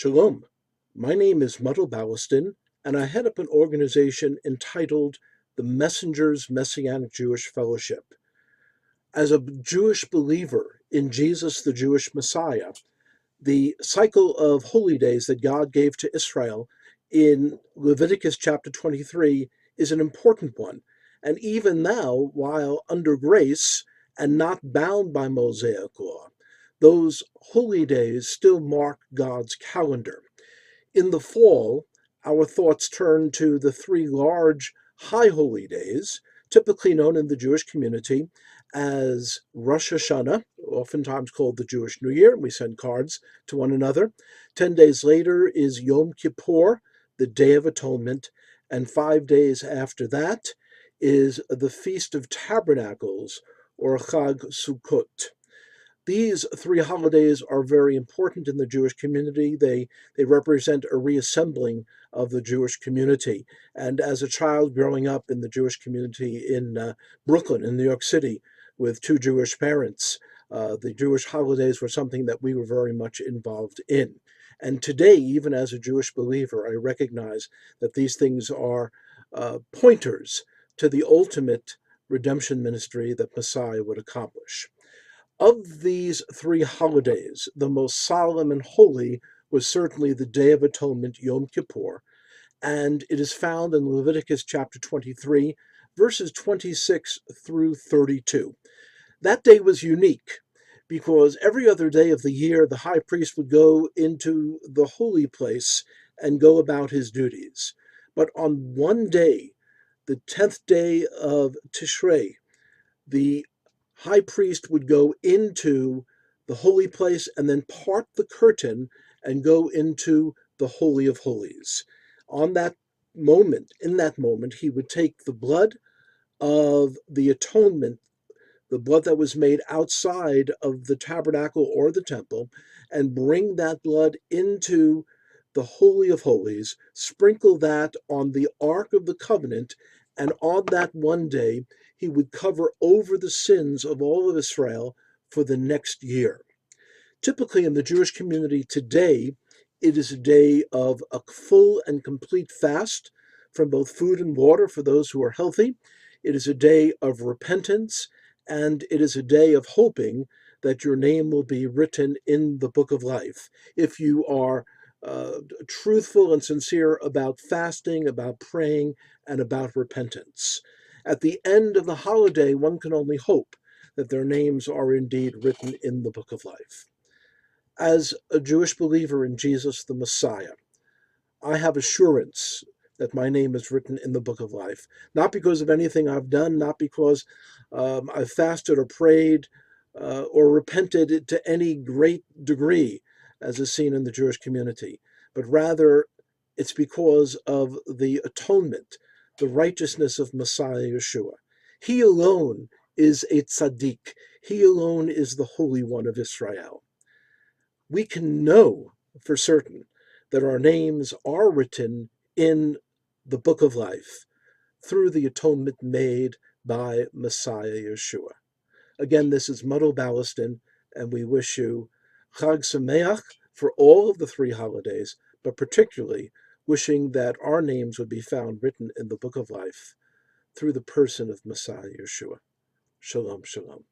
Shalom. My name is Mottel Baleston, and I head up an organization entitled the Messengers Messianic Jewish Fellowship. As a Jewish believer in Jesus, the Jewish Messiah, the cycle of holy days that God gave to Israel in Leviticus chapter 23 is an important one. And even now, while under grace and not bound by Mosaic law, those holy days still mark God's calendar. In the fall, our thoughts turn to the three large high holy days, typically known in the Jewish community as Rosh Hashanah, oftentimes called the Jewish New Year. We send cards to one another. 10 days later is Yom Kippur, the Day of Atonement, and 5 days after that is the Feast of Tabernacles, or Chag Sukkot. These three holidays are very important in the Jewish community. They represent a reassembling of the Jewish community. And as a child growing up in the Jewish community in Brooklyn, in New York City, with two Jewish parents, the Jewish holidays were something that we were very much involved in. And today, even as a Jewish believer, I recognize that these things are pointers to the ultimate redemption ministry that Messiah would accomplish. Of these three holidays, the most solemn and holy was certainly the Day of Atonement, Yom Kippur, and it is found in Leviticus chapter 23, verses 26 through 32. That day was unique because every other day of the year, the high priest would go into the holy place and go about his duties. But on one day, the 10th day of Tishrei, the high priest would go into the holy place and then part the curtain and go into the Holy of Holies. On that in that moment, he would take the blood of the atonement, the blood that was made outside of the tabernacle or the temple, and bring that blood into the Holy of Holies, sprinkle that on the Ark of the Covenant, and on that one day, he would cover over the sins of all of Israel for the next year. Typically in the Jewish community today, it is a day of a full and complete fast from both food and water for those who are healthy. It is a day of repentance, and it is a day of hoping that your name will be written in the book of life. If you are truthful and sincere about fasting, about praying, and about repentance. At the end of the holiday, one can only hope that their names are indeed written in the book of life. As a Jewish believer in Jesus the Messiah, I have assurance that my name is written in the book of life, not because of anything I've done, not because I've fasted or prayed or repented to any great degree, as is seen in the Jewish community, but rather it's because of the atonement, the righteousness of Messiah Yeshua. He alone is a tzaddik. He alone is the Holy One of Israel. We can know for certain that our names are written in the book of life through the atonement made by Messiah Yeshua. Again, this is Mottel Baleston, and we wish you Chag Sameach for all of the three holidays, but particularly wishing that our names would be found written in the book of life through the person of Messiah Yeshua. Shalom, shalom.